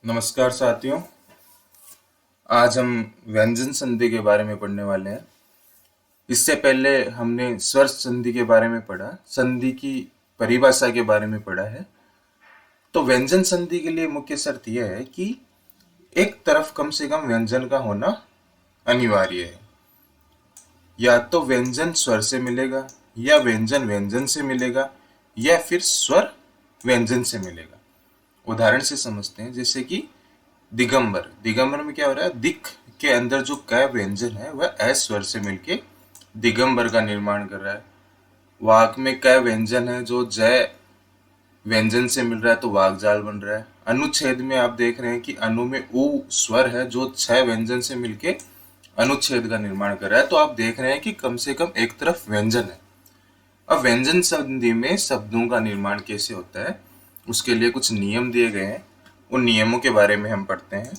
नमस्कार साथियों। आज हम व्यंजन संधि के बारे में पढ़ने वाले हैं। इससे पहले हमने स्वर संधि के बारे में पढ़ा, संधि की परिभाषा के बारे में पढ़ा है। तो व्यंजन संधि के लिए मुख्य शर्त यह है कि एक तरफ कम से कम व्यंजन का होना अनिवार्य है। या तो व्यंजन स्वर से मिलेगा, या व्यंजन व्यंजन से मिलेगा, या फिर स्वर व्यंजन से मिलेगा। उदाहरण से समझते हैं, जैसे कि दिगंबर। दिगंबर में क्या हो रहा है, दिक के अंदर जो क व्यंजन है वह एस स्वर से मिलके दिगंबर का निर्माण कर रहा है। वाक में क व्यंजन है जो जय व्यंजन से मिल रहा है तो वाक जाल बन रहा है। अनुच्छेद में आप देख रहे हैं कि अनु में उ स्वर है जो छह व्यंजन से मिलके अनुच्छेद का निर्माण कर रहा है। तो आप देख रहे हैं कि कम से कम एक तरफ व्यंजन है। अब व्यंजन संधि में शब्दों का निर्माण कैसे होता है, उसके लिए कुछ नियम दिए गए हैं। उन नियमों के बारे में हम पढ़ते हैं।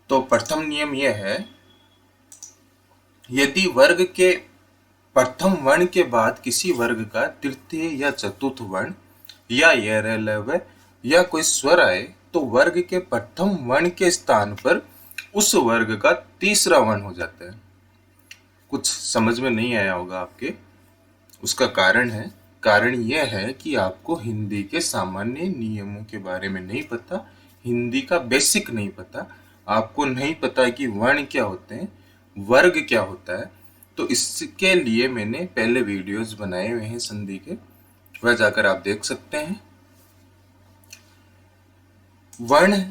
तो प्रथम नियम यह है, यदि वर्ग के प्रथम वर्ण के बाद किसी वर्ग का तृतीय या चतुर्थ वर्ण या यरलव्य या कोई स्वर आए तो वर्ग के प्रथम वर्ण के स्थान पर उस वर्ग का तीसरा वर्ण हो जाता है। कुछ समझ में नहीं आया होगा आपके, उसका कारण है। कारण यह है कि आपको हिंदी के सामान्य नियमों के बारे में नहीं पता, हिंदी का बेसिक नहीं पता, आपको नहीं पता कि वर्ण क्या होते हैं, वर्ग क्या होता है। तो इसके लिए मैंने पहले वीडियोस बनाए हुए हैं संधि के, वह जाकर आप देख सकते हैं। वर्ण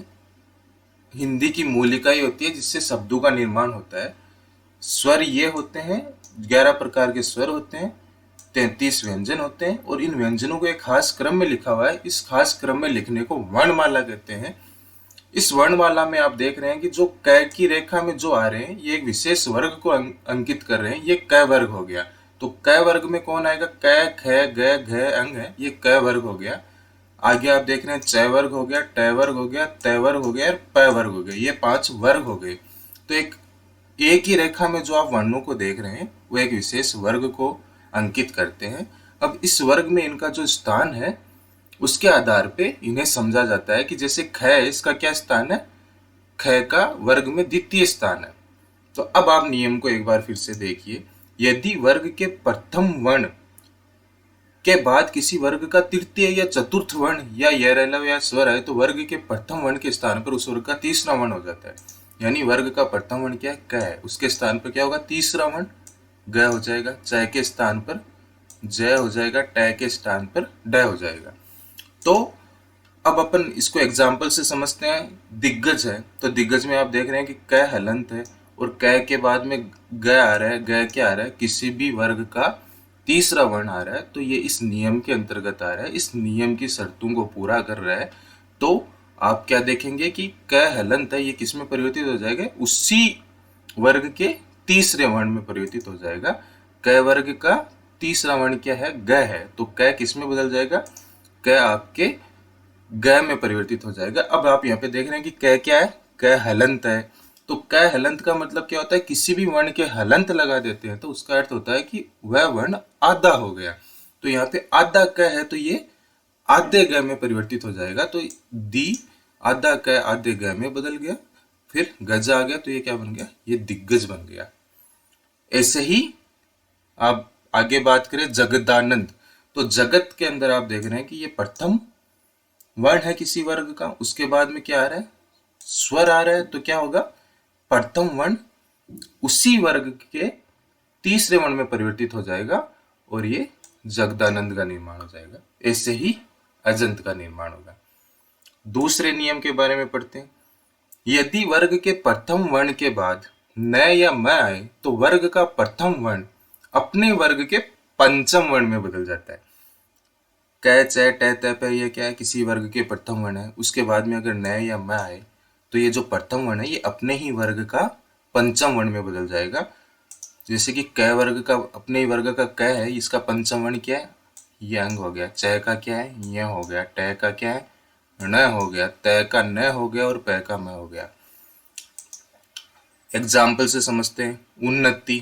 हिंदी की मूलिका ही होती है जिससे शब्दों का निर्माण होता है। स्वर ये होते हैं, 11 प्रकार के स्वर होते हैं, 33 व्यंजन होते हैं और इन व्यंजनों को एक खास क्रम में लिखा हुआ है। इस खास क्रम में लिखने को वर्णमाला कहते हैं। इस वर्णमाला में आप देख रहे हैं कि जो क की रेखा में जो आ रहे हैं ये एक विशेष वर्ग को अंकित कर रहे हैं। ये क वर्ग हो गया। तो क वर्ग में कौन आएगा, क ख ग घ अंग है, ये क वर्ग हो गया। आगे आप देख रहे हैं च वर्ग हो गया, ट वर्ग हो गया, त वर्ग हो गया और प वर्ग हो गया। ये 5 वर्ग हो गए। तो एक ही रेखा में जो आप वर्णों को देख रहे हैं वो एक विशेष वर्ग को अंकित करते हैं। अब इस वर्ग में इनका जो स्थान है उसके आधार पे इन्हें समझा जाता है कि जैसे ख है, इसका क्या स्थान है, ख का वर्ग में द्वितीय स्थान है। तो अब आप नियम को एक बार फिर से देखिए। यदि वर्ग के प्रथम वर्ण के बाद किसी वर्ग का तृतीय या चतुर्थ वर्ण या यरलव्य या स्वर है तो वर्ग के प्रथम वर्ण के स्थान पर उस वर्ग का तीसरा वर्ण हो जाता है। यानी वर्ग का प्रथम वर्ण क्या है, क है, उसके स्थान पर क्या होगा, तीसरा वर्ण ग हो जाएगा, च के स्थान पर ज हो जाएगा, ट के स्थान पर ड हो जाएगा। तो अब अपन इसको एग्जाम्पल से समझते हैं। दिग्गज है तो दिग्गज में आप देख रहे हैं कि क हलंत है और क के बाद में ग आ रहा है। ग क्या आ रहा है, किसी भी वर्ग का तीसरा वर्ण आ रहा है। तो ये इस नियम के अंतर्गत आ रहा है, इस नियम की शर्तों को पूरा कर रहा है। तो आप क्या देखेंगे कि क हलंत है, ये किस में परिवर्तित हो जाएगा, उसी वर्ग के तीसरे वर्ण में परिवर्तित हो जाएगा। क वर्ग का तीसरा वर्ण क्या है, ग है, तो क किस में बदल जाएगा, क आपके ग में परिवर्तित हो जाएगा। अब आप यहाँ पे देख रहे हैं कि क क्या है, क हलंत है। तो क हलंत का मतलब क्या होता है, किसी भी वर्ण के हलंत लगा देते हैं तो उसका अर्थ होता है कि वह वर्ण आधा हो गया। तो यहाँ पे आधा क है तो ये आधे ग में परिवर्तित हो जाएगा। तो दी आधा क आधे ग में बदल गया, फिर गज आ गया तो ये क्या बन गया, ये दिग्गज बन गया। ऐसे ही आप आगे बात करें जगदानंद। तो जगत के अंदर आप देख रहे हैं कि ये प्रथम वर्ण है किसी वर्ग का, उसके बाद में क्या आ रहा है, स्वर आ रहा है। तो क्या होगा, प्रथम वर्ण उसी वर्ग के तीसरे वर्ण में परिवर्तित हो जाएगा और ये जगदानंद का निर्माण हो जाएगा। ऐसे ही अजंत का निर्माण होगा। दूसरे नियम के बारे में पढ़ते हैं। यदि वर्ग के प्रथम वर्ण के बाद न या म आए तो वर्ग का प्रथम वर्ण अपने वर्ग के पंचम वर्ण में बदल जाता है। क च ट त प ये क्या है, किसी वर्ग के प्रथम वर्ण है, उसके बाद में अगर न या म आए तो ये जो प्रथम वर्ण है ये अपने ही वर्ग का पंचम वर्ण में बदल जाएगा। जैसे कि क वर्ग का अपने ही वर्ग का क है, इसका पंचम वर्ण क्या है, ये अंग हो गया। च का क्या है, ये हो गया। ट का क्या है, न हो गया। त का न हो गया और प का म हो गया। एग्जाम्पल से समझते हैं। उन्नति,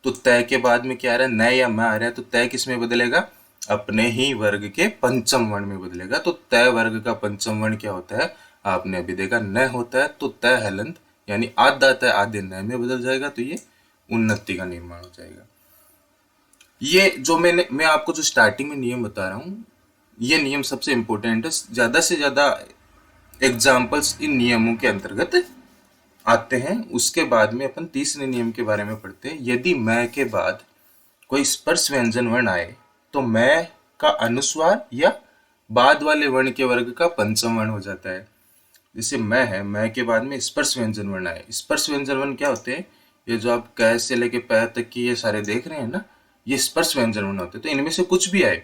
तो तय के बाद में क्या आ रहा है, न या म आ रहा है, तो तय किस में बदलेगा, अपने ही वर्ग के पंचम वर्ण में बदलेगा। तो तय वर्ग का पंचम वर्ण क्या होता है, आपने अभी देखा न होता है तो तय हलंत यानी आधा तय आधे न में बदल जाएगा, तो ये उन्नति का निर्माण हो जाएगा। ये जो मैं आपको जो स्टार्टिंग में नियम बता रहा हूँ, ये नियम सबसे इंपॉर्टेंट है। ज्यादा से ज्यादा एग्जाम्पल्स इन नियमों के अंतर्गत आते हैं। उसके बाद में अपन तीसरे नियम के बारे में पढ़ते हैं। यदि मैं के बाद कोई स्पर्श व्यंजन वर्ण आए तो मैं का अनुस्वार या बाद वाले वर्ण के वर्ग का पंचम वर्ण हो जाता है। जैसे मैं है, मैं के बाद में स्पर्श व्यंजन वर्ण आए। स्पर्श व्यंजन वर्ण क्या होते हैं? ये जो आप क से लेके पैर तक की ये सारे देख रहे हैं ना, ये स्पर्श व्यंजन वर्ण होते हैं। तो इनमें से कुछ भी आए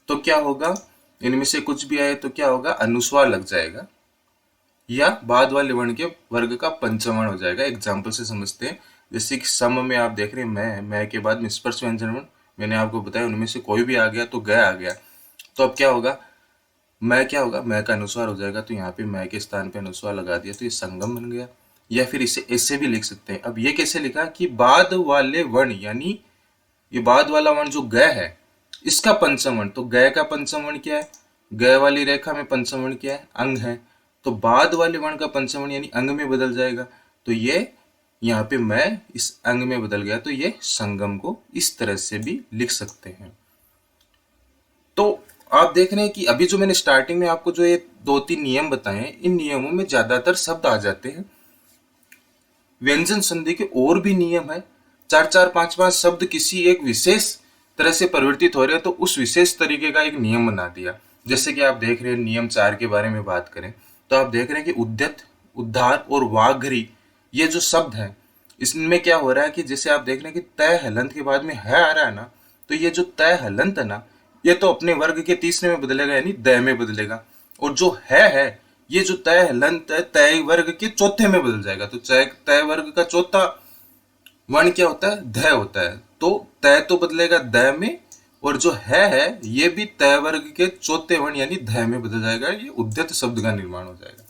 तो क्या होगा? इनमें से कुछ भी आए तो क्या होगा? अनुस्वार लग जाएगा या बाद वाले वर्ण के वर्ग का पंचम वर्ण हो जाएगा। एग्जाम्पल से समझते हैं। जैसे कि सम में आप देख रहे हैं मैं के बाद में स्पर्श व्यंजन वर्ण मैंने आपको बताया, उनमें से कोई भी आ गया तो ग आ गया। तो अब क्या होगा? मैं क्या होगा? मैं का अनुस्वार हो जाएगा, तो यहाँ पे मैं के स्थान पे अनुस्वार लगा दिया तो ये संगम बन गया। या फिर इसे ऐसे भी लिख सकते हैं। अब ये कैसे लिखा कि बाद वाले वर्ण, यानी ये बाद वाला वर्ण जो ग है इसका पंचम वर्ण, तो ग का पंचम वर्ण क्या है? ग वाली रेखा में पंचम वर्ण क्या है? अंग है। तो बाद वाले वर्ण का पंचम वर्ण यानी अंग में बदल जाएगा। तो ये यहाँ पे मैं इस अंग में बदल गया, तो ये संगम को इस तरह से भी लिख सकते हैं। तो आप देख रहे हैं कि अभी जो मैंने स्टार्टिंग में आपको जो ये 2-3 नियम बताए हैं, इन नियमों में ज्यादातर शब्द आ जाते हैं। व्यंजन संधि के और भी नियम है। 4-4, 5-5 शब्द किसी एक विशेष तरह से परिवर्तित हो रहे हैं तो उस विशेष तरीके का एक नियम बना दिया। जैसे कि आप देख रहे हैं नियम 4 के बारे में बात करें तो आप देख रहे हैं कि उद्यत, उद्धार और वाघरी ये जो शब्द हैं, इसमें क्या हो रहा है कि जैसे आप देख रहे हैं कि तय हलंत के बाद में है आ रहा है ना, तो ये जो तय हलंत है ना, ये तो अपने वर्ग के तीसरे में बदलेगा यानी द में बदलेगा। और जो है ये जो तय हलंत है तय वर्ग के चौथे में बदल जाएगा। तो तय वर्ग का चौथा वर्ण क्या होता है? ध होता है। तो तय तो बदलेगा द में, और जो है ये भी तय वर्ग के चौथे वर्ण यानी ध में बदल जाएगा। ये उद्यत शब्द का निर्माण हो जाएगा।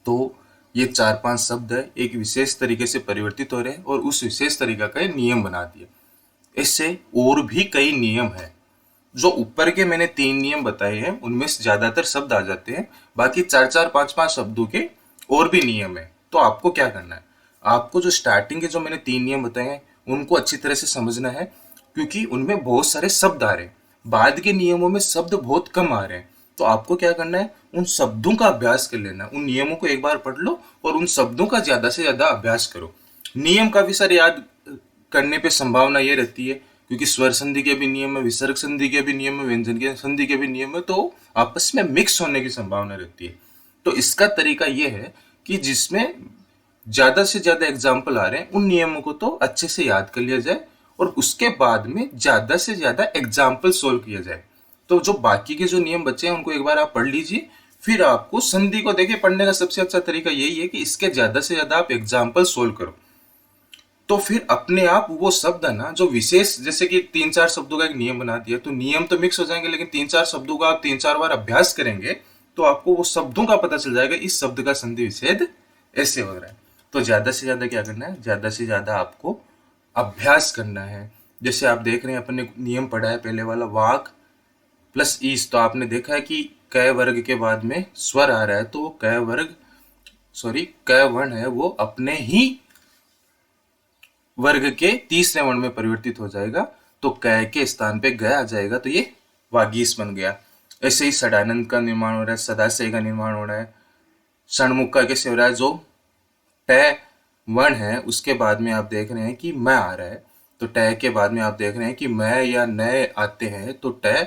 तो ये 4-5 शब्द है, एक विशेष तरीके से परिवर्तित हो रहे हैं और उस विशेष तरीका का नियम बना दिया। इससे और भी कई नियम है। जो ऊपर के मैंने 3 नियम बताए हैं उनमें से ज्यादातर शब्द आ जाते हैं, बाकी 4-4, 5-5 शब्दों के और भी नियम है। तो आपको क्या करना है? आपको जो स्टार्टिंग के जो मैंने 3 नियम बताए हैं उनको अच्छी तरह से समझना है, क्योंकि उनमें बहुत सारे शब्द आ रहे हैं। बाद के नियमों में शब्द बहुत कम आ रहे हैं। तो आपको क्या करना है? उन शब्दों का अभ्यास कर लेना। उन नियमों को एक बार पढ़ लो और उन शब्दों का ज्यादा से ज्यादा अभ्यास करो। नियम काफी सारे याद करने पे संभावना ये रहती है, क्योंकि स्वर संधि के भी नियम है, विसर्ग संधि के भी नियम है, व्यंजन के संधि के भी नियम है, तो आपस में मिक्स होने की संभावना रहती है। तो इसका तरीका ये है कि जिसमें ज्यादा से ज्यादा एग्जाम्पल आ रहे हैं उन नियमों को तो अच्छे से याद कर लिया जाए और उसके बाद में ज्यादा से ज्यादा एग्जाम्पल सोल्व किया जाए। तो जो बाकी के जो नियम बचे हैं उनको एक बार आप पढ़ लीजिए। फिर आपको संधि को देखिए पढ़ने का सबसे अच्छा तरीका यही है कि इसके ज्यादा से ज्यादा आप एग्जाम्पल सोल्व करो। तो फिर अपने आप वो शब्द है ना जो विशेष, जैसे कि 3-4 शब्दों का एक नियम बना दिया, तो नियम तो मिक्स हो जाएंगे, लेकिन 3-4 शब्दों का आप 3-4 बार अभ्यास करेंगे तो आपको वो शब्दों का पता चल जाएगा इस शब्द का संधि विच्छेद ऐसे हो रहा है। तो ज्यादा से ज्यादा क्या करना है? ज्यादा से ज्यादा आपको अभ्यास करना है। जैसे आप देख रहे हैं अपन ने नियम पढ़ा है पहले वाला, वाक प्लस ईस। तो आपने देखा है कि क वर्ग के बाद में स्वर आ रहा है तो क वर्ण है वो अपने ही वर्ग के तीसरे वर्ण में परिवर्तित हो जाएगा। तो क के स्थान पे ग आ जाएगा, तो ये वागीस बन गया। ऐसे ही सडानंद का निर्माण हो रहा है, सदाशय का निर्माण हो रहा है। षणमुख का कैसे हो रहा है? जो ट वर्ण है उसके बाद में आप देख रहे हैं कि मैं आ रहा है, तो ट के बाद में आप देख रहे हैं कि मैं या नए आते हैं, तो ट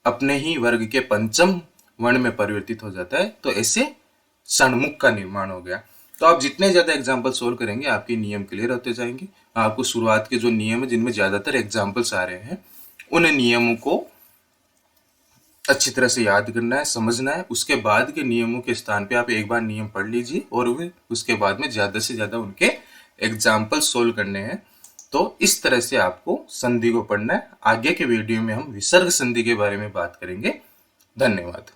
अपने ही वर्ग के पंचम वर्ण में परिवर्तित हो जाता है। तो ऐसे षणमुख का निर्माण हो गया। तो आप जितने ज्यादा एग्जाम्पल सोल्व करेंगे आपके नियम क्लियर होते जाएंगे। आपको शुरुआत के जो नियम है जिनमें ज्यादातर एग्जाम्पल्स आ रहे हैं उन नियमों को अच्छी तरह से याद करना है, समझना है। उसके बाद के नियमों के स्थान पे आप एक बार नियम पढ़ लीजिए और फिर उसके बाद में ज्यादा से ज्यादा उनके एग्जाम्पल सोल्व करने हैं। तो इस तरह से आपको संधि को पढ़ना है। आगे के वीडियो में हम विसर्ग संधि के बारे में बात करेंगे। धन्यवाद।